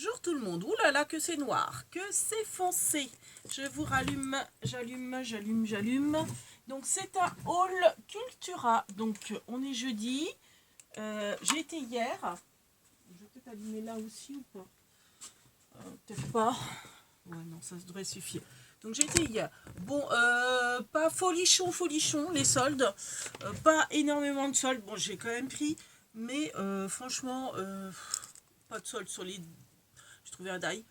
Bonjour tout le monde. Ouh là là, que c'est noir, que c'est foncé. Je vous rallume, j'allume. Donc c'est un haul Cultura. Donc on est jeudi. J'ai été hier. Je vais peut-être allumer là aussi ou pas. Peut-être pas. Ouais, non, ça devrait suffire. Donc j'ai été hier. Bon, pas folichon, les soldes. Pas énormément de soldes. Bon, j'ai quand même pris. Mais franchement, pas de soldes sur les... J'ai trouvé un die,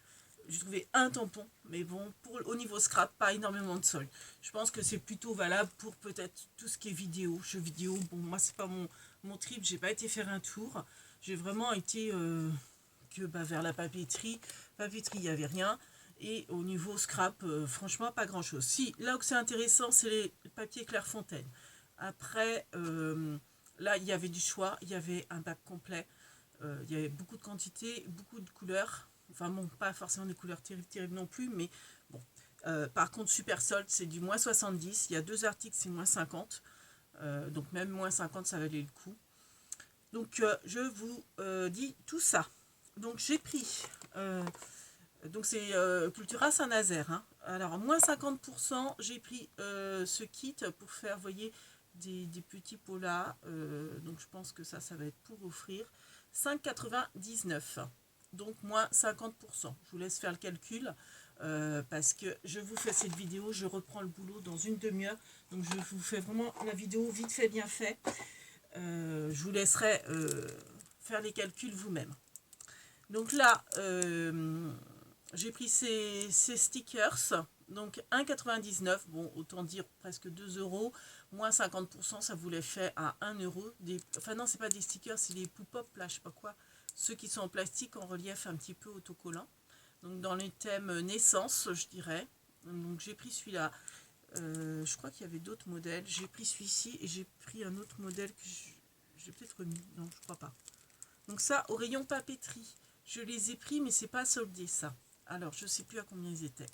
j'ai trouvé un tampon, mais bon, au niveau scrap, pas énormément de soldes. Je pense que c'est plutôt valable pour peut-être tout ce qui est vidéo, jeux vidéo. Bon, moi, c'est pas mon trip, j'ai pas été faire un tour. J'ai vraiment été vers la papeterie. Papeterie, il n'y avait rien. Et au niveau scrap, franchement, pas grand-chose. Si, là où c'est intéressant, c'est les papiers Clairefontaine. Après, là, il y avait du choix, il y avait un bac complet. Il y avait beaucoup de quantité, beaucoup de couleurs. Enfin bon, pas forcément des couleurs terribles non plus, mais bon. Par contre, super solde, c'est du moins 70. Il y a 2 articles, c'est moins 50. Donc même moins 50, ça valait le coup. Donc je vous dis tout ça. Donc j'ai pris... donc c'est Cultura Saint-Nazaire. Hein. Alors moins 50%, j'ai pris ce kit pour faire, vous voyez, des petits polas. Donc je pense que ça va être pour offrir. 5,99. Donc moins 50%. Je vous laisse faire le calcul parce que je vous fais cette vidéo, je reprends le boulot dans une demi-heure. Donc je vous fais vraiment la vidéo vite fait, bien fait. Je vous laisserai faire les calculs vous-même. Donc là, j'ai pris ces stickers. Donc 1,99, bon, autant dire presque 2 euros, moins 50%, ça vous les fait à 1 euro. Enfin non, c'est pas des stickers, c'est des pop-up, là, je sais pas quoi. Ceux qui sont en plastique, en relief un petit peu autocollant. Donc dans les thèmes naissance, je dirais. Donc j'ai pris celui-là. Je crois qu'il y avait d'autres modèles. J'ai pris celui-ci et j'ai pris un autre modèle que j'ai peut-être remis. Non, je crois pas. Donc ça, au rayon papeterie. Je les ai pris, mais c'est pas soldé, ça. Alors, je sais plus à combien ils étaient.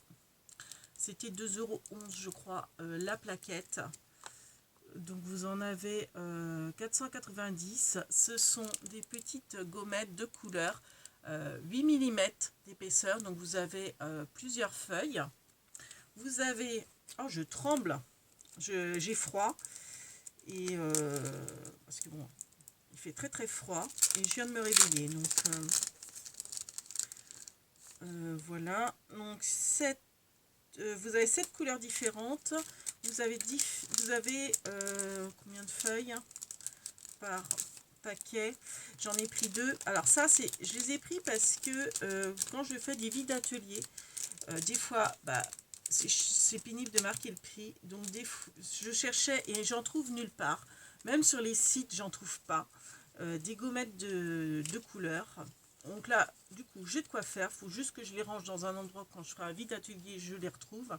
C'était 2,11 € je crois, la plaquette. Donc vous en avez 490. Ce sont des petites gommettes de couleur, 8 mm d'épaisseur. Donc vous avez plusieurs feuilles. Vous avez... Oh, je tremble. J'ai froid. Et parce que bon, il fait très très froid. Et je viens de me réveiller. Donc voilà. Donc vous avez 7 couleurs différentes. Vous avez combien de feuilles par paquet? J'en ai pris 2. Alors ça, je les ai pris parce que quand je fais des vides d'atelier, des fois, c'est pénible de marquer le prix. Donc je cherchais et j'en trouve nulle part. Même sur les sites, j'en trouve pas. Des gommettes de couleurs. Donc là, du coup, j'ai de quoi faire. Il faut juste que je les range dans un endroit. Quand je ferai un vide atelier, je les retrouve.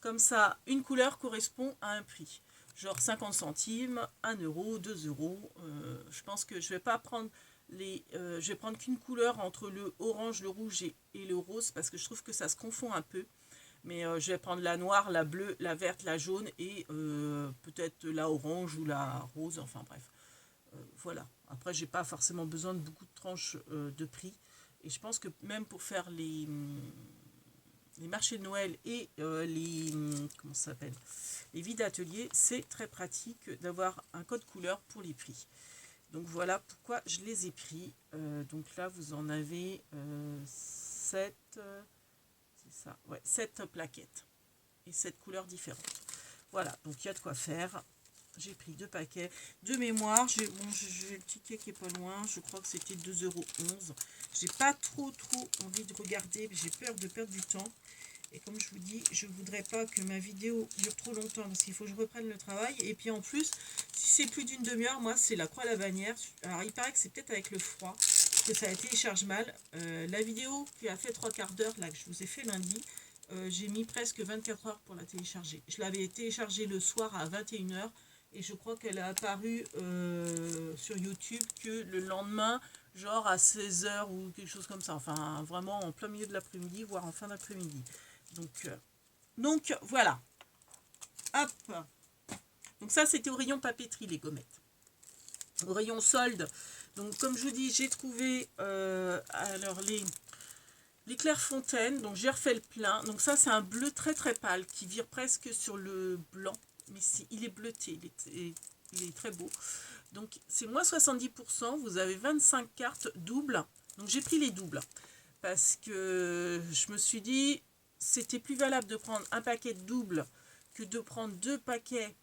Comme ça, une couleur correspond à un prix. Genre 50 centimes, 1 euro, 2 euros. Je pense que je vais pas prendre je vais prendre qu'une couleur entre le orange, le rouge et le rose parce que je trouve que ça se confond un peu. Mais je vais prendre la noire, la bleue, la verte, la jaune et peut-être la orange ou la rose. Enfin bref. Voilà. Après, j'ai pas forcément besoin de beaucoup de tranches de prix. Et je pense que même pour faire les marchés de Noël et comment ça s'appelle, les vides ateliers, c'est très pratique d'avoir un code couleur pour les prix. Donc voilà pourquoi je les ai pris. Donc là, vous en avez 7, c'est ça, ouais, 7 plaquettes et 7 couleurs différentes. Voilà, donc il y a de quoi faire. J'ai pris 2 paquets. De mémoire, j'ai le ticket qui est pas loin. Je crois que c'était 2,11 €. J'ai pas trop envie de regarder. J'ai peur de perdre du temps. Et comme je vous dis, je voudrais pas que ma vidéo dure trop longtemps parce qu'il faut que je reprenne le travail. Et puis en plus, si c'est plus d'une demi-heure, moi c'est la croix à la bannière. Alors il paraît que c'est peut-être avec le froid que ça télécharge mal. La vidéo qui a fait 3/4 d'heure, là que je vous ai fait lundi, j'ai mis presque 24 heures pour la télécharger. Je l'avais téléchargée le soir à 21 h. Et je crois qu'elle a apparu sur YouTube que le lendemain, genre à 16 h ou quelque chose comme ça. Enfin, vraiment en plein milieu de l'après-midi, voire en fin d'après-midi. Donc voilà. Hop. Donc ça, c'était au rayon papeterie, les gommettes. Au rayon solde. Donc comme je vous dis, j'ai trouvé alors Les Clairefontaine, donc j'ai refait le plein. Donc ça, c'est un bleu très très pâle qui vire presque sur le blanc. Mais il est bleuté, il est très beau. Donc c'est moins 70%, vous avez 25 cartes doubles. Donc j'ai pris les doubles parce que je me suis dit c'était plus valable de prendre un paquet de doubles que de prendre 2 paquets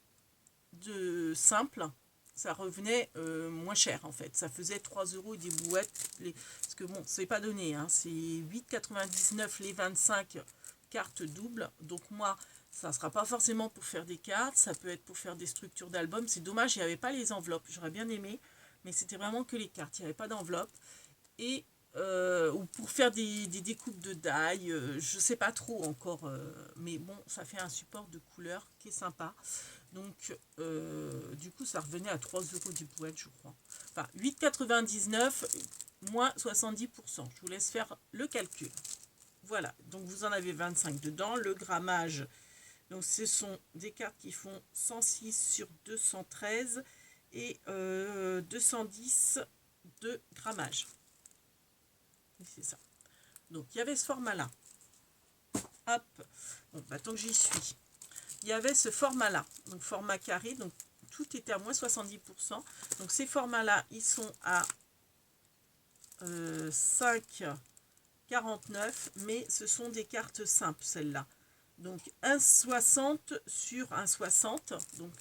de simples. Ça revenait moins cher en fait. Ça faisait 3 € et des bouettes. Parce que bon, c'est pas donné, hein. C'est 8,99 les 25 cartes doubles. Donc moi, ça ne sera pas forcément pour faire des cartes, ça peut être pour faire des structures d'albums. C'est dommage, il n'y avait pas les enveloppes. J'aurais bien aimé, mais c'était vraiment que les cartes. Il n'y avait pas d'enveloppe. Et ou pour faire des découpes de die, je sais pas trop encore, mais bon, ça fait un support de couleur qui est sympa. Donc, du coup, ça revenait à 3 € du boîte, je crois. Enfin, 8,99 moins 70%. Je vous laisse faire le calcul. Voilà, donc vous en avez 25 dedans. Le grammage, donc ce sont des cartes qui font 106 sur 213 et 210 de grammage. C'est ça. Donc, il y avait ce format-là. Hop. Bon, bah, tant que j'y suis. Il y avait ce format-là. Donc, format carré. Donc, tout était à moins 70%. Donc, ces formats-là, ils sont à 5,49. Mais ce sont des cartes simples, celles-là. Donc, 1,60 sur 1,60. Donc,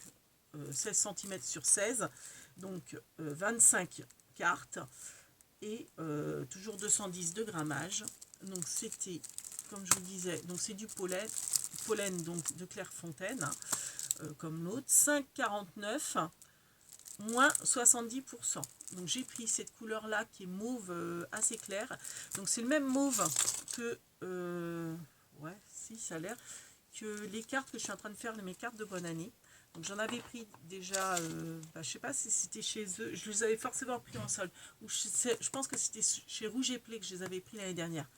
16 cm sur 16. Donc, 25 cartes. Et toujours 210 de grammage. Donc c'était, comme je vous disais, donc c'est du pollen donc de Clairefontaine, hein, comme l'autre, 5,49 moins 70%. Donc j'ai pris cette couleur là qui est mauve assez clair. Donc c'est le même mauve que ouais, si ça a l'air, que les cartes que je suis en train de faire, mes cartes de bonne année. Donc j'en avais pris déjà, je sais pas si c'était chez eux, je les avais forcément pris en solde. Ou je pense que c'était chez Rouge et Play que je les avais pris l'année dernière,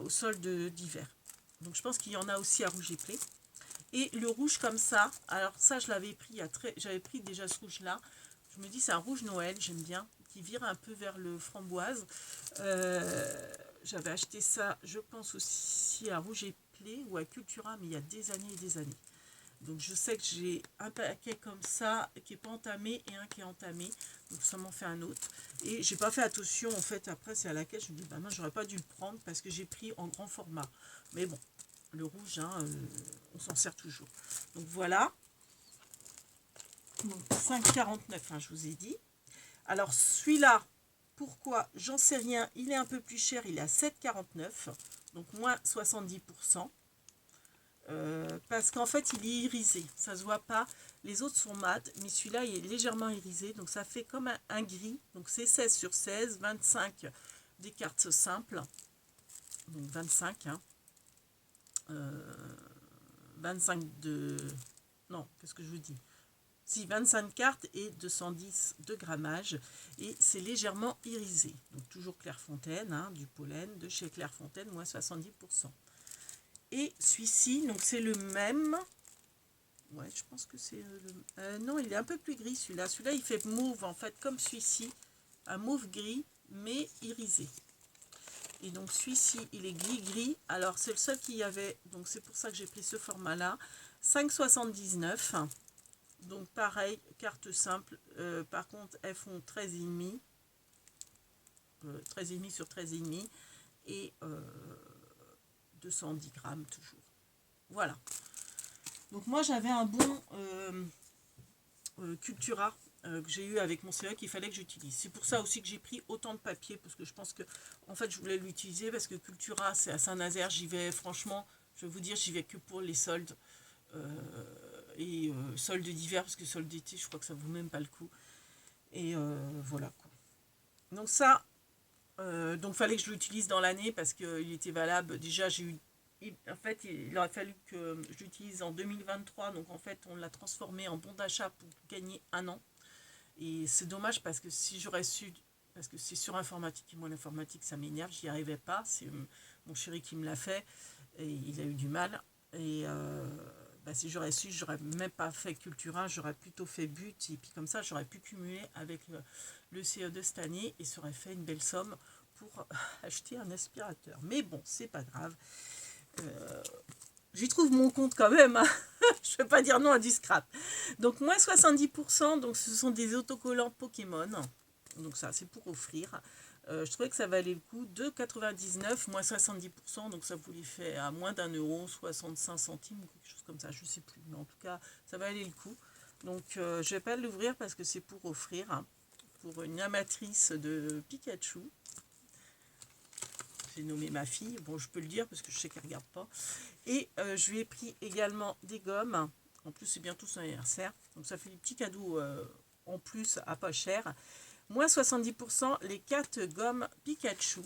au solde d'hiver. Donc je pense qu'il y en a aussi à Rouge et Play. Et le rouge comme ça, alors ça je l'avais pris, j'avais pris déjà ce rouge là. Je me dis c'est un rouge Noël, j'aime bien, qui vire un peu vers le framboise. J'avais acheté ça, je pense aussi à Rouge et Play ou à Cultura, mais il y a des années et des années. Donc je sais que j'ai un paquet comme ça qui n'est pas entamé et un qui est entamé. Donc ça m'en fait un autre. Et j'ai pas fait attention en fait, après c'est à laquelle je me dis bah non, j'aurais pas dû le prendre parce que j'ai pris en grand format. Mais bon, le rouge, hein, on s'en sert toujours. Donc voilà. Donc 5,49, hein, je vous ai dit. Alors celui-là, pourquoi? J'en sais rien. Il est un peu plus cher, il est à 7,49. Donc moins 70%. Parce qu'en fait il est irisé, ça se voit pas, les autres sont mat, mais celui-là il est légèrement irisé, donc ça fait comme un gris, donc c'est 16 sur 16, 25 des cartes simples, donc 25, hein. 25 de... non, qu'est-ce que je vous dis? Si, 25 cartes et 210 de grammage, et c'est légèrement irisé, donc toujours Clairefontaine, hein, du pollen de chez Clairefontaine, moins 70%. Et celui-ci, donc c'est le même. Ouais, je pense que c'est le... non, il est un peu plus gris celui-là. Celui-là, il fait mauve en fait, comme celui-ci. Un mauve gris, mais irisé. Et donc celui-ci, il est gris-gris. Alors, c'est le seul qu'il y avait. Donc, c'est pour ça que j'ai pris ce format-là. 5,79. Donc, pareil, carte simple. Par contre, elles font 13,5. 13,5 sur 13,5. Et 210 grammes toujours. Voilà. Donc moi j'avais un bon Cultura que j'ai eu avec mon CE qu'il fallait que j'utilise. C'est pour ça aussi que j'ai pris autant de papier, parce que je pense que en fait je voulais l'utiliser, parce que Cultura c'est à Saint-Nazaire, j'y vais franchement, je vais vous dire, j'y vais que pour les soldes et soldes d'hiver, parce que soldes d'été je crois que ça vaut même pas le coup. Et voilà quoi. Donc ça, donc fallait que je l'utilise dans l'année parce qu'il était valable. Déjà j'ai eu, en fait il aurait fallu que je l'utilise en 2023, donc en fait on l'a transformé en bon d'achat pour gagner un an. Et c'est dommage parce que si j'aurais su, parce que c'est sur informatique, et moi l'informatique ça m'énerve, j'y arrivais pas, c'est mon chéri qui me l'a fait et il a eu du mal. Et si j'aurais su, j'aurais même pas fait Cultura, j'aurais plutôt fait But, et puis comme ça j'aurais pu cumuler avec le CE2 cette année et ça aurait fait une belle somme pour acheter un aspirateur. Mais bon, c'est pas grave. J'y trouve mon compte quand même. Hein. Je ne vais pas dire non à du scrap. Donc, moins 70%. Donc, ce sont des autocollants Pokémon. Donc, ça, c'est pour offrir. Je trouvais que ça valait le coup. 2,99 moins 70%. Donc, ça vous les fait à moins d'1 €, 65 centimes ou quelque chose comme ça. Je ne sais plus. Mais en tout cas, ça valait le coup. Donc, je ne vais pas l'ouvrir parce que c'est pour offrir. Hein, pour une amatrice de Pikachu. J'ai nommé ma fille. Bon, je peux le dire parce que je sais qu'elle ne regarde pas. Et je lui ai pris également des gommes. En plus, c'est bientôt son anniversaire. Donc, ça fait des petits cadeaux en plus à pas cher. Moins 70%, les 4 gommes Pikachu.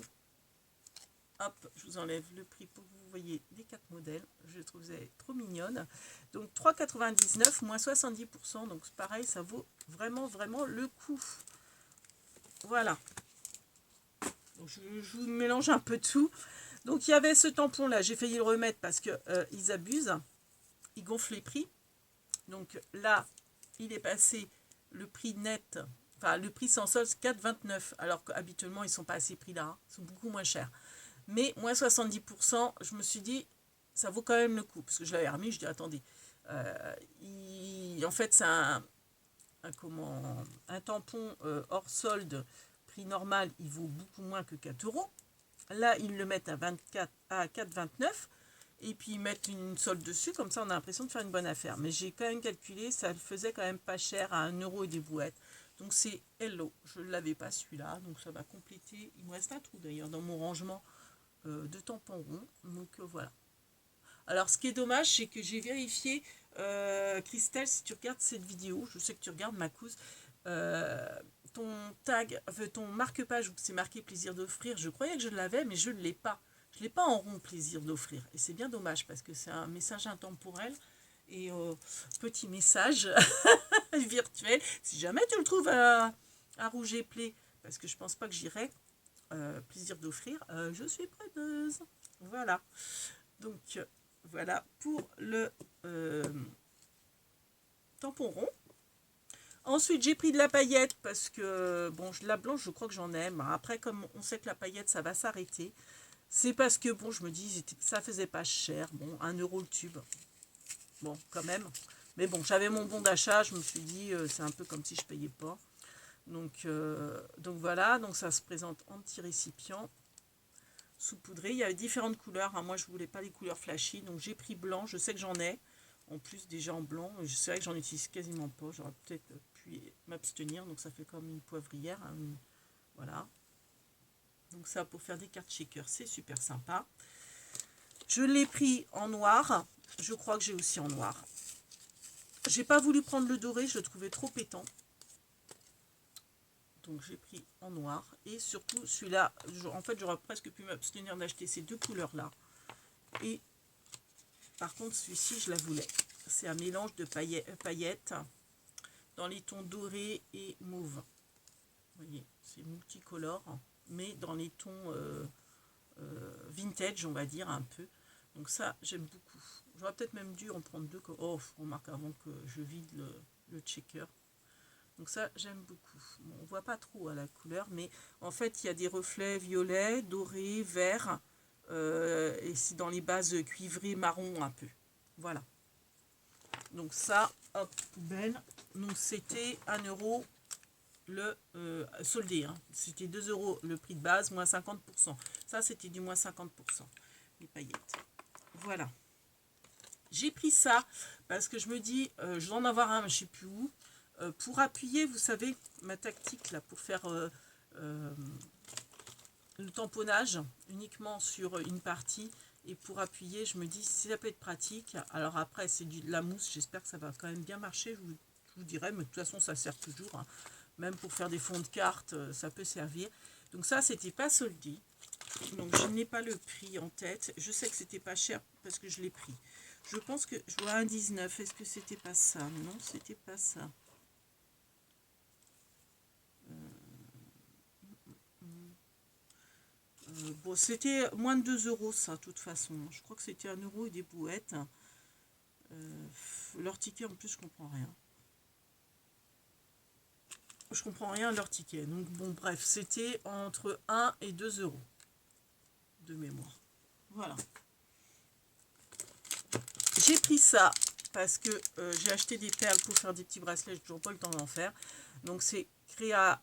Hop, je vous enlève le prix pour que vous voyez les 4 modèles. Je les trouve trop mignonnes. Donc, 3,99, moins 70%. Donc, pareil, ça vaut vraiment, vraiment le coup. Voilà. Donc, je vous mélange un peu tout. Donc, il y avait ce tampon-là. J'ai failli le remettre parce qu'ils abusent. Ils gonflent les prix. Donc, là, il est passé le prix net, enfin, le prix sans solde, 4,29. Alors qu'habituellement, ils ne sont pas à ces prix-là. Hein. Ils sont beaucoup moins chers. Mais, moins 70%, je me suis dit, ça vaut quand même le coup. Parce que je l'avais remis, je dis, attendez. En fait, c'est un tampon hors solde, prix normal, il vaut beaucoup moins que 4 €. Là, ils le mettent à 4,29 et puis ils mettent une solde dessus, comme ça on a l'impression de faire une bonne affaire. Mais j'ai quand même calculé, ça le faisait quand même pas cher, à 1 € et des bouettes. Donc c'est Hello, je ne l'avais pas celui-là, donc ça va compléter. Il me reste un trou d'ailleurs dans mon rangement de tampons ronds, donc voilà. Alors ce qui est dommage, c'est que j'ai vérifié, Christelle, si tu regardes cette vidéo, je sais que tu regardes ma couse, ton tag, ton marque-page où c'est marqué plaisir d'offrir, je croyais que je l'avais, mais je ne l'ai pas. Je ne l'ai pas en rond plaisir d'offrir. Et c'est bien dommage parce que c'est un message intemporel. Et petit message virtuel. Si jamais tu le trouves à Rouge et Play, parce que je pense pas que j'irai, plaisir d'offrir, je suis preneuse. Voilà. Donc, voilà pour le tampon rond. Ensuite, j'ai pris de la paillette parce que, bon, la blanche, je crois que j'en aime. Après, comme on sait que la paillette, ça va s'arrêter, c'est parce que, bon, je me dis, ça faisait pas cher. Bon, 1 € le tube. Bon, quand même. Mais bon, j'avais mon bon d'achat, je me suis dit, c'est un peu comme si je payais pas. Donc voilà, donc ça se présente en petit récipient, saupoudré. Il y avait différentes couleurs. Hein. Moi, je voulais pas les couleurs flashy, donc j'ai pris blanc. Je sais que j'en ai. En plus, déjà en blanc, c'est vrai que j'en utilise quasiment pas. J'aurais peut-être pu m'abstenir. Donc, ça fait comme une poivrière. Hein. Voilà. Donc, ça, pour faire des cartes shaker, c'est super sympa. Je l'ai pris en noir. Je crois que j'ai aussi en noir. J'ai pas voulu prendre le doré. Je le trouvais trop pétant. Donc, j'ai pris en noir. Et surtout, celui-là, en fait, j'aurais presque pu m'abstenir d'acheter ces deux couleurs-là. Et par contre, celui-ci, je la voulais. C'est un mélange de paillettes dans les tons dorés et mauve. Vous voyez, c'est multicolore, mais dans les tons vintage, on va dire, un peu. Donc ça, j'aime beaucoup. J'aurais peut-être même dû en prendre deux. Oh, remarque avant que je vide le checker. Donc ça, j'aime beaucoup. Bon, on ne voit pas trop à la couleur, mais en fait, il y a des reflets violets, dorés, verts, et c'est dans les bases cuivrées marron un peu. Voilà. Donc ça, hop, poubelle. Donc c'était 1 € le soldé. Hein. C'était 2 € le prix de base, moins 50%. Ça, c'était du moins 50%. Les paillettes. Voilà. J'ai pris ça parce que je me dis, je dois en avoir un, mais je ne sais plus où. Pour appuyer, vous savez, ma tactique là, pour faire le tamponnage uniquement sur une partie. Et pour appuyer, je me dis, si ça peut être pratique. Alors après, c'est de la mousse. J'espère que ça va quand même bien marcher. Je vous dirai, mais de toute façon, ça sert toujours. Hein. Même pour faire des fonds de cartes, ça peut servir. Donc ça, c'était pas soldé. Donc je n'ai pas le prix en tête. Je sais que c'était pas cher parce que je l'ai pris. Je pense que je vois 1,19. Est-ce que c'était pas ça? Non, c'était pas ça. Bon, c'était moins de 2 € ça, de toute façon. Je crois que c'était 1 € et des bouettes. Leur ticket, en plus, je comprends rien. Je comprends rien à leur ticket. Donc bon, bref, c'était entre 1 et 2 euros de mémoire. Voilà. J'ai pris ça parce que j'ai acheté des perles pour faire des petits bracelets. J'ai toujours pas le temps d'en faire. Donc c'est Créa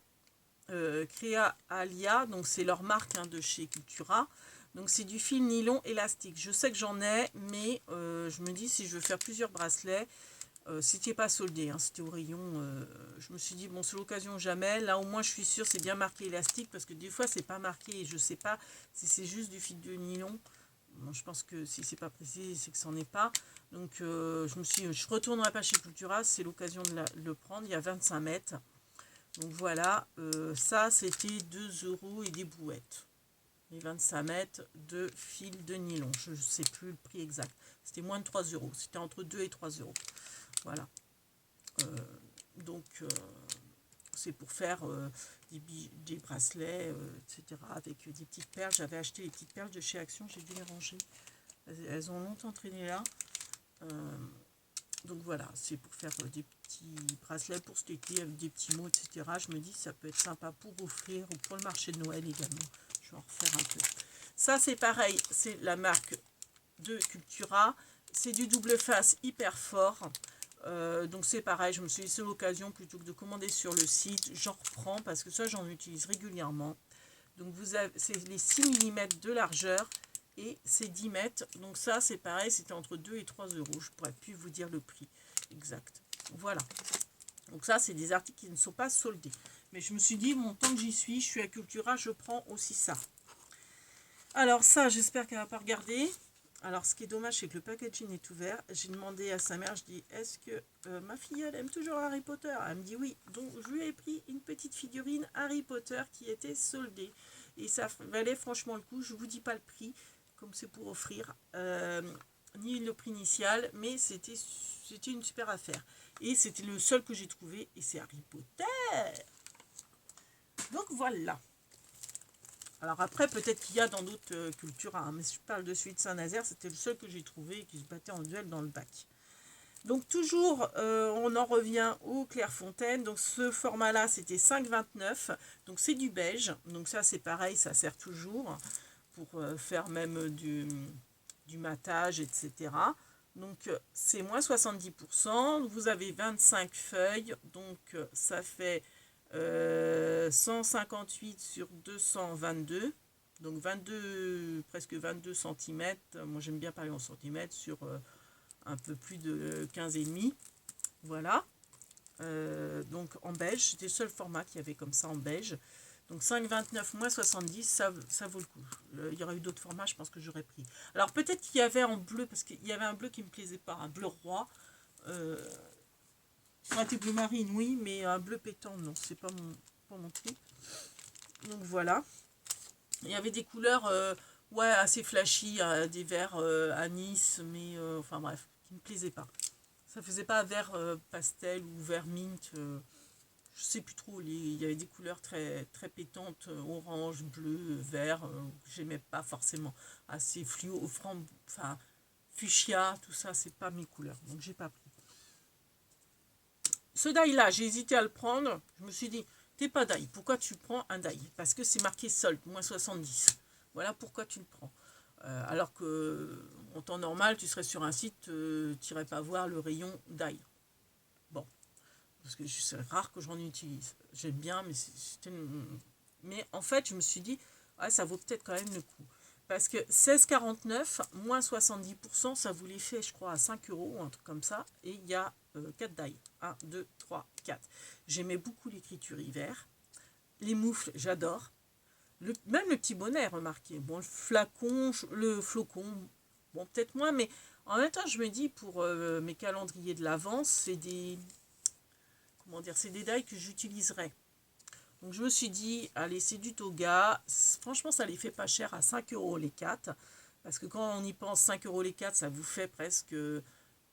Alia. Donc c'est leur marque de chez Cultura. Donc c'est du fil nylon élastique. Je sais que j'en ai, mais je me dis si je veux faire plusieurs bracelets, c'était pas soldé, hein, c'était au rayon. Je me suis dit bon, c'est l'occasion jamais. Là au moins je suis sûre c'est bien marqué élastique parce que des fois c'est pas marqué et je sais pas si c'est juste du fil de nylon. Bon, je pense que si c'est pas précis, c'est que c'en est pas. Donc je me suis dit, je retournerai pas chez Cultura, c'est l'occasion de le prendre. Il y a 25 mètres. Donc voilà, ça c'était 2 euros et des brouettes. Les 25 mètres de fil de nylon. Je ne sais plus le prix exact. C'était moins de 3 euros. C'était entre 2 et 3 euros. Voilà. Donc, c'est pour faire des bracelets, etc. Avec des petites perles. J'avais acheté les petites perles de chez Action. J'ai dû les ranger. Elles ont longtemps traîné là. Donc voilà, c'est pour faire des petits bracelets pour cet été avec des petits mots, etc. Je me dis ça peut être sympa pour offrir ou pour le marché de Noël également. Je vais en refaire un peu. Ça c'est pareil, c'est la marque de Cultura. C'est du double face hyper fort. Donc c'est pareil, je me suis dit c'est l'occasion plutôt que de commander sur le site. J'en reprends parce que ça j'en utilise régulièrement. Donc vous avez, c'est les 6 mm de largeur. Et c'est 10 mètres. Donc ça, c'est pareil, c'était entre 2 et 3 euros. Je ne pourrais plus vous dire le prix exact. Voilà. Donc ça, c'est des articles qui ne sont pas soldés. Mais je me suis dit, bon, tant que j'y suis, je suis à Cultura, je prends aussi ça. Alors ça, j'espère qu'elle ne va pas regarder. Alors ce qui est dommage, c'est que le packaging est ouvert. J'ai demandé à sa mère, je dis, est-ce que ma fille, elle aime toujours Harry Potter? Elle me dit oui. Donc je lui ai pris une petite figurine Harry Potter qui était soldée. Et ça valait franchement le coup. Je ne vous dis pas le prix, comme c'est pour offrir, ni le prix initial, mais c'était une super affaire. Et c'était le seul que j'ai trouvé, et c'est Harry Potter. Donc voilà. Alors après, peut-être qu'il y a dans d'autres cultures, hein, mais si je parle de celui de Saint-Nazaire, c'était le seul que j'ai trouvé et qui se battait en duel dans le bac. Donc toujours, on en revient au Clairefontaine. Donc ce format-là, c'était 5,29. Donc c'est du beige. Donc ça, c'est pareil, ça sert toujours pour faire même du matage, etc. Donc c'est moins 70%. Vous avez 25 feuilles. Donc ça fait 158 sur 222. Donc 22, presque 22 cm. Moi j'aime bien parler en centimètres sur un peu plus de 15,5. Voilà. Donc en beige, c'était le seul format qu'il y avait comme ça en beige. Donc 5,29 moins 70, ça vaut le coup. Il y aurait eu d'autres formats, je pense que j'aurais pris. Alors peut-être qu'il y avait en bleu, parce qu'il y avait un bleu qui me plaisait pas, un bleu roi. Ça aurait été bleu marine, oui, mais un bleu pétant, non, c'est pas mon truc. Donc voilà. Il y avait des couleurs ouais, assez flashy, des verts anis, mais enfin bref, qui me plaisaient pas. Ça faisait pas vert pastel ou vert mint. Je sais plus trop. Il y avait des couleurs très, très pétantes, orange, bleu, vert. J'aimais pas forcément. Assez fluo, enfin fuchsia, tout ça, c'est pas mes couleurs. Donc j'ai pas pris. Ce die-là, j'ai hésité à le prendre. Je me suis dit, t'es pas die. Pourquoi tu prends un die? Parce que c'est marqué solde, moins 70. Voilà pourquoi tu le prends. Alors que en temps normal, tu serais sur un site, tu n'irais pas voir le rayon die. Bon, parce que c'est rare que j'en utilise. J'aime bien, mais en fait, je me suis dit, ouais, ça vaut peut-être quand même le coup. Parce que 16,49 moins 70%, ça vous les fait, je crois, à 5 euros, un truc comme ça. Et il y a 4 die. 1, 2, 3, 4. J'aimais beaucoup l'écriture hiver. Les moufles, j'adore. Même le petit bonnet, remarquez. Bon, le flocon, bon, peut-être moins, mais en même temps, je me dis, pour mes calendriers de l'avance, c'est des... Comment dire, c'est des die que j'utiliserai. Donc je me suis dit, allez, c'est du Toga. Franchement, ça les fait pas cher à 5 euros les 4. Parce que quand on y pense, 5 euros les 4, ça vous fait presque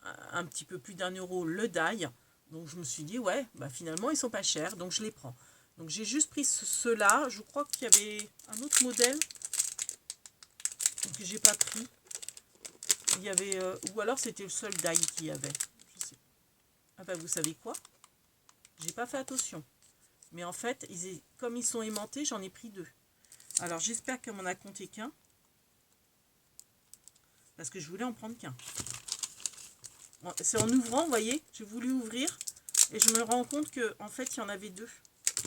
un petit peu plus d'1 euro le die. Donc je me suis dit, ouais, bah finalement, ils sont pas chers, donc je les prends. Donc j'ai juste pris ceux-là. Je crois qu'il y avait un autre modèle que j'ai pas pris. Il y avait, ou alors c'était le seul die qu'il y avait. Je sais. Ah bah vous savez quoi? J'ai pas fait attention. Mais en fait, comme ils sont aimantés, j'en ai pris 2. Alors, j'espère qu'elle m'en a compté qu'un. Parce que je voulais en prendre qu'un. C'est en ouvrant, vous voyez, j'ai voulu ouvrir. Et je me rends compte qu'en fait, il y en avait 2.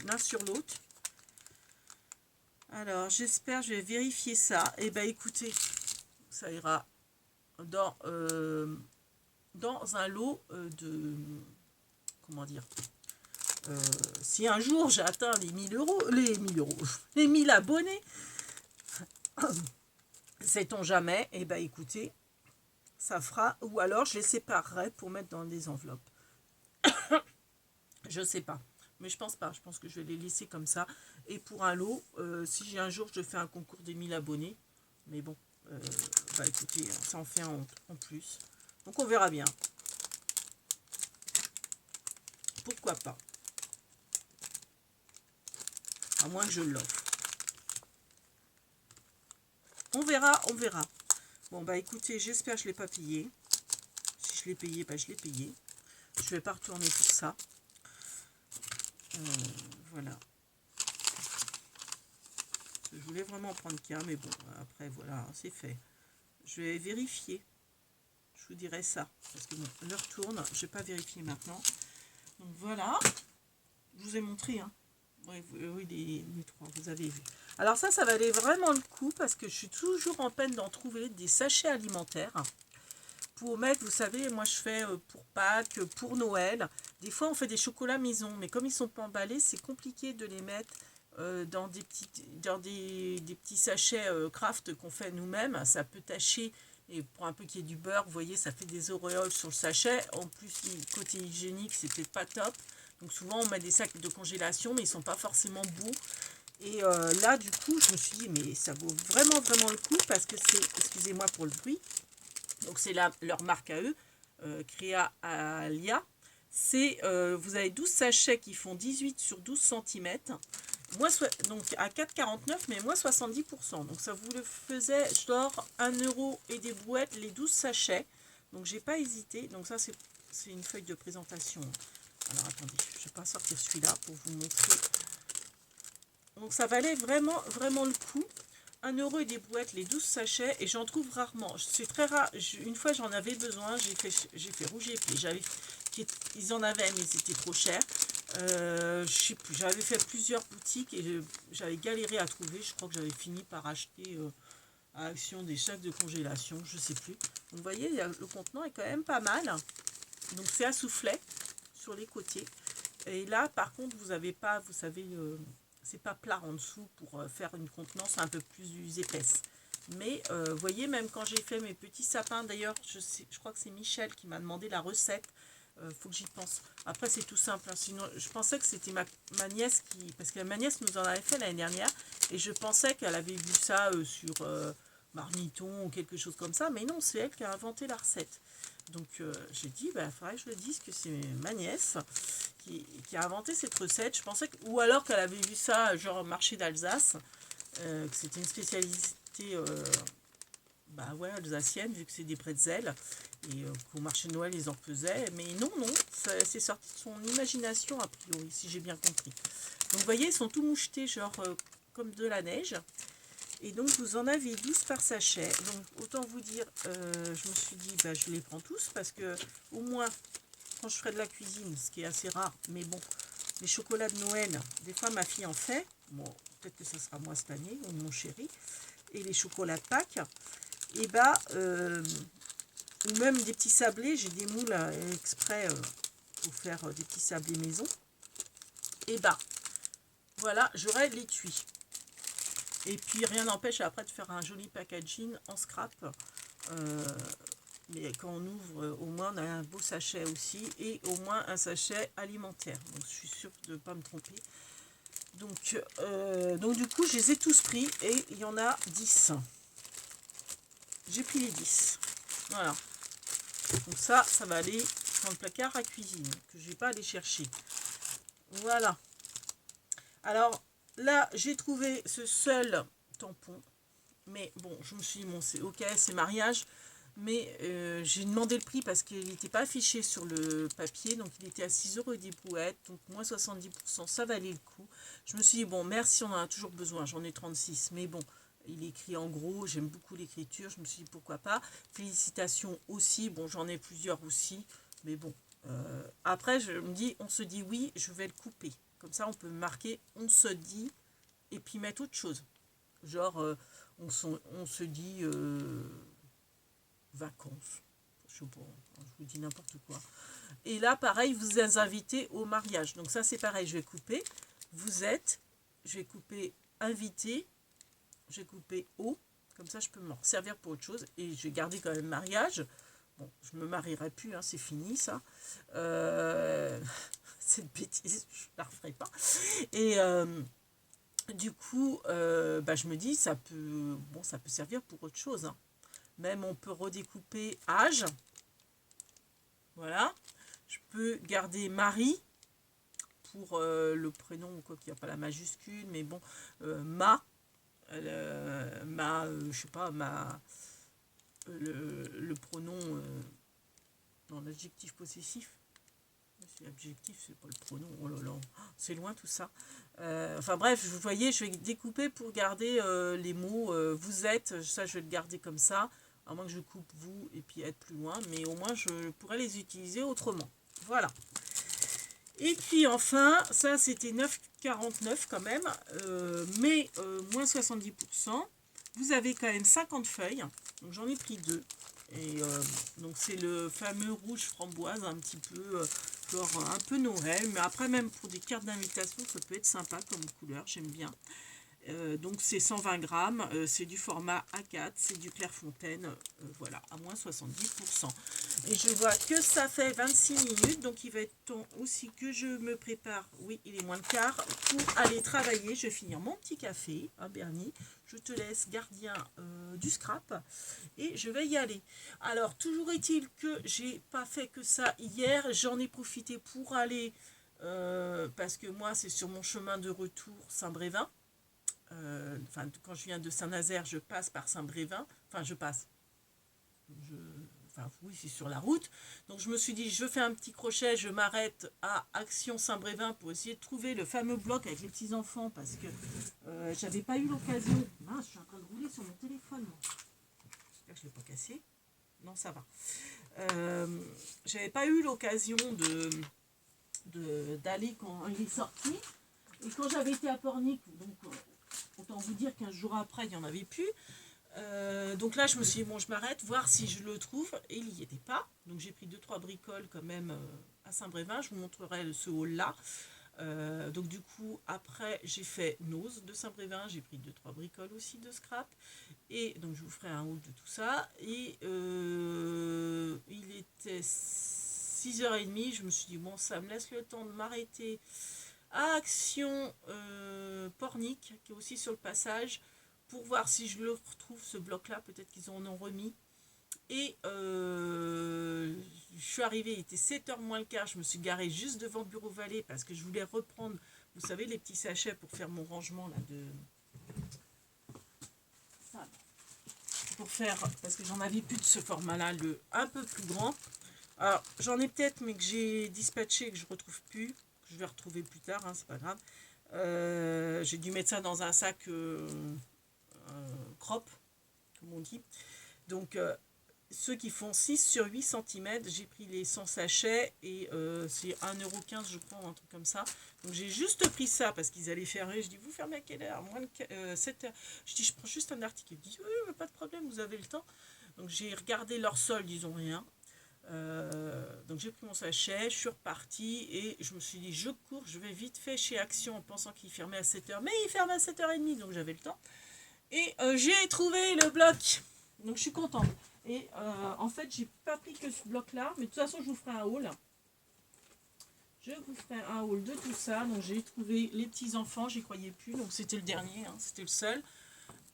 L'un sur l'autre. Alors, j'espère, je vais vérifier ça. Et ben écoutez, ça ira dans un lot de... Comment dire, si un jour j'ai atteint les 1000 euros, les 1000 abonnés, sait-on jamais, et ben écoutez, ça fera, ou alors je les séparerai pour mettre dans des enveloppes. Je sais pas, mais je pense pas, je pense que je vais les laisser comme ça. Et pour un lot, si j'ai un jour je fais un concours des 1000 abonnés, mais bon, bah écoutez, ça en fait un en plus. Donc on verra bien. Pourquoi pas? À moins que je l'offre. On verra, on verra. Bon, bah écoutez, j'espère que je ne l'ai pas payé. Si je l'ai payé, bah je l'ai payé. Je vais pas retourner pour ça. Voilà. Je voulais vraiment prendre qu'un, mais bon, après, voilà, c'est fait. Je vais vérifier. Je vous dirai ça. Parce que bon, l'heure tourne. Je ne vais pas vérifier maintenant. Donc voilà. Je vous ai montré, hein. Oui, les 3, vous avez vu. Alors ça valait vraiment le coup parce que je suis toujours en peine d'en trouver des sachets alimentaires. Pour mettre, vous savez, moi je fais pour Pâques, pour Noël. Des fois on fait des chocolats maison, mais comme ils sont pas emballés, c'est compliqué de les mettre dans des petits sachets craft qu'on fait nous-mêmes. Ça peut tacher, et pour un peu qu'il y ait du beurre, vous voyez, ça fait des auréoles sur le sachet. En plus, côté hygiénique, c'est peut-être pas top. Donc souvent on met des sacs de congélation, mais ils sont pas forcément beaux. Et là, du coup, je me suis dit, mais ça vaut vraiment, vraiment le coup parce que c'est, excusez-moi pour le bruit, donc c'est leur marque à eux, Créa Alia. C'est, vous avez 12 sachets qui font 18 sur 12 cm. Donc à 4,49, mais moins 70%. Donc ça vous le faisait genre 1 € et des brouettes, les 12 sachets. Donc j'ai pas hésité. Donc ça, c'est une feuille de présentation. Alors attendez, je ne vais pas sortir celui-là pour vous montrer. Donc ça valait vraiment, vraiment le coup. 1 € et des brouettes, les 12 sachets, et j'en trouve rarement. C'est très rare. Une fois, j'en avais besoin. J'ai fait rouge et pied. Ils en avaient, mais c'était trop cher. Je sais plus. J'avais fait plusieurs boutiques et j'avais galéré à trouver. Je crois que j'avais fini par acheter à Action des sacs de congélation. Je sais plus. Donc, vous voyez, le contenant est quand même pas mal. Donc, c'est à soufflet sur les côtés. Et là, par contre, vous n'avez pas, vous savez, c'est pas plat en dessous pour faire une contenance un peu plus épaisse. Mais vous voyez, même quand j'ai fait mes petits sapins, d'ailleurs, je crois que c'est Michel qui m'a demandé la recette. Faut que j'y pense. Après, c'est tout simple. Hein. Sinon, je pensais que c'était ma nièce qui... Parce que ma nièce nous en avait fait l'année dernière. Et je pensais qu'elle avait vu ça sur Marmiton ou quelque chose comme ça. Mais non, c'est elle qui a inventé la recette. Donc, j'ai dit, il faudrait que je le dise que c'est ma nièce qui a inventé cette recette. Je pensais que... Ou alors qu'elle avait vu ça, genre au marché d'Alsace. Que c'était une spécialité... alsacienne, vu que c'est des pretzels, et qu'au marché de Noël, ils en faisaient. Mais non, c'est sorti de son imagination, a priori, si j'ai bien compris. Donc, vous voyez, ils sont tout mouchetés, genre comme de la neige. Et donc, vous en avez 12 par sachet. Donc, autant vous dire, je me suis dit, je les prends tous, parce que, au moins, quand je ferai de la cuisine, ce qui est assez rare, mais bon, les chocolats de Noël, des fois, ma fille en fait. Bon, peut-être que ça sera moi cette année, ou mon chéri. Et les chocolats de Pâques. Et ou même des petits sablés, j'ai des moules exprès pour faire des petits sablés maison. Et voilà, j'aurai l'étui. Et puis rien n'empêche après de faire un joli packaging en scrap. Mais quand on ouvre, au moins on a un beau sachet aussi, et au moins un sachet alimentaire. Donc je suis sûre de ne pas me tromper. Donc du coup, je les ai tous pris, et il y en a 10. J'ai pris les 10. Voilà. Donc ça va aller dans le placard à cuisine, que je ne vais pas aller chercher. Voilà. Alors, là, j'ai trouvé ce seul tampon. Mais bon, je me suis dit, bon, c'est ok, c'est mariage. Mais j'ai demandé le prix parce qu'il n'était pas affiché sur le papier. Donc il était à 6 € des brouettes. Donc moins 70%, ça valait le coup. Je me suis dit, bon, merci, on en a toujours besoin. J'en ai 36. Mais bon, il est écrit en gros. J'aime beaucoup l'écriture. Je me suis dit, pourquoi pas. Félicitations aussi. Bon, j'en ai plusieurs aussi. Mais bon, après, je me dis, on se dit oui, je vais le couper. Comme ça, on peut marquer, on se dit, et puis mettre autre chose. Genre, on se dit vacances. Je sais pas, je vous dis n'importe quoi. Et là, pareil, vous êtes invité au mariage. Donc ça, c'est pareil, je vais couper. Vous êtes, je vais couper invité, je vais couper au. Comme ça, je peux m'en servir pour autre chose. Et je vais garder quand même mariage. Bon, je me marierai plus, hein, c'est fini ça. Cette bêtise, je la referai pas. Et du coup, je me dis, ça peut servir pour autre chose. Hein. Même on peut redécouper âge. Voilà. Je peux garder Marie pour le prénom, quoi qu'il n'y a pas la majuscule, mais bon, je sais pas, le pronom dans l'adjectif possessif. C'est l'adjectif, c'est pas le pronom. Oh là là, c'est loin tout ça. Enfin bref, vous voyez, je vais découper pour garder les mots vous êtes. Ça, je vais le garder comme ça. À moins que je coupe vous et puis être plus loin. Mais au moins, je pourrais les utiliser autrement. Voilà. Et puis enfin, ça c'était 9,49 quand même. Mais moins 70%. Vous avez quand même 50 feuilles. Donc j'en ai pris 2. Et donc c'est le fameux rouge framboise, un petit peu genre un peu Noël, mais après même pour des cartes d'invitation ça peut être sympa comme couleur, j'aime bien. Donc c'est 120 grammes, c'est du format A4, c'est du Clairefontaine, voilà, à moins 70%. Et je vois que ça fait 26 minutes, donc il va être temps aussi que je me prépare, oui il est moins le quart, pour aller travailler. Je vais finir mon petit café, hein, Bernie, je te laisse gardien du scrap, et je vais y aller. Alors, toujours est-il que j'ai pas fait que ça hier, j'en ai profité pour aller, parce que moi c'est sur mon chemin de retour Saint-Brévin. Quand je viens de Saint-Nazaire, je passe par Saint-Brévin. Oui, c'est sur la route. Donc je me suis dit, je fais un petit crochet, je m'arrête à Action Saint-Brévin pour essayer de trouver le fameux bloc avec les petits-enfants parce que j'avais pas eu l'occasion. Mince, je suis en train de rouler sur mon téléphone. J'espère que je ne l'ai pas cassé. Non, ça va. J'avais pas eu l'occasion d'aller quand il est sorti. Et quand j'avais été à Pornic, donc autant vous dire qu'15 jours après, il n'y en avait plus. Donc là, je me suis dit, bon, je m'arrête, voir si je le trouve. Et il n'y était pas. Donc j'ai pris 2-3 bricoles quand même à Saint-Brévin. Je vous montrerai ce haul-là. Donc du coup, après, j'ai fait Nose de Saint-Brévin. J'ai pris 2-3 bricoles aussi de scrap. Et donc je vous ferai un haul de tout ça. Et il était 6h30. Je me suis dit, bon, ça me laisse le temps de m'arrêter à Action Pornic, qui est aussi sur le passage, pour voir si je le retrouve, ce bloc-là. Peut-être qu'ils en ont remis. Et je suis arrivée, il était 7h moins le quart. Je me suis garée juste devant Bureau Vallée parce que je voulais reprendre, vous savez, les petits sachets pour faire mon rangement là de... Ça, pour faire, parce que j'en avais plus de ce format-là, le un peu plus grand. Alors, j'en ai peut-être, mais que j'ai dispatché, que je retrouve plus. Que je vais retrouver plus tard, hein, c'est pas grave. J'ai dû mettre ça dans un sac crop, comme on dit. Donc, ceux qui font 6 sur 8 cm, j'ai pris les 100 sachets et c'est 1,15 € je crois, un truc comme ça. Donc j'ai juste pris ça parce qu'ils allaient fermer. Je dis, vous fermez à quelle heure? Moins de 7h. Je dis, je prends juste un article. Ils disent, oui, pas de problème, vous avez le temps. Donc j'ai regardé leur solde, ils n'ont rien. Donc j'ai pris mon sachet, je suis repartie et je me suis dit, je cours, je vais vite fait chez Action en pensant qu'il fermait à 7h. Mais il ferme à 7h30, donc j'avais le temps. Et j'ai trouvé le bloc. Donc je suis contente. Et en fait, j'ai pas pris que ce bloc-là, mais de toute façon, je vous ferai un haul. Je vous ferai un haul de tout ça. Donc j'ai trouvé les petits-enfants, j'y croyais plus. Donc c'était le dernier, hein, c'était le seul.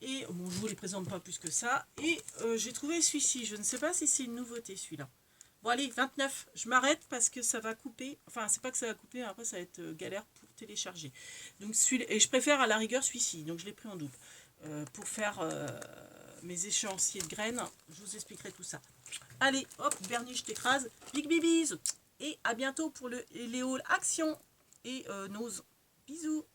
Et bon, je vous les présente pas plus que ça. Et j'ai trouvé celui-ci. Je ne sais pas si c'est une nouveauté, celui-là. Bon, allez, 29. Je m'arrête parce que ça va couper. Enfin, c'est pas que ça va couper, après ça va être galère pour télécharger. Donc celui-là, et je préfère à la rigueur celui-ci. Donc je l'ai pris en double. Pour faire mes échéanciers de graines. Je vous expliquerai tout ça. Allez, hop, Bernie, je t'écrase. Big bibis. Et à bientôt pour les hauls action et nos bisous.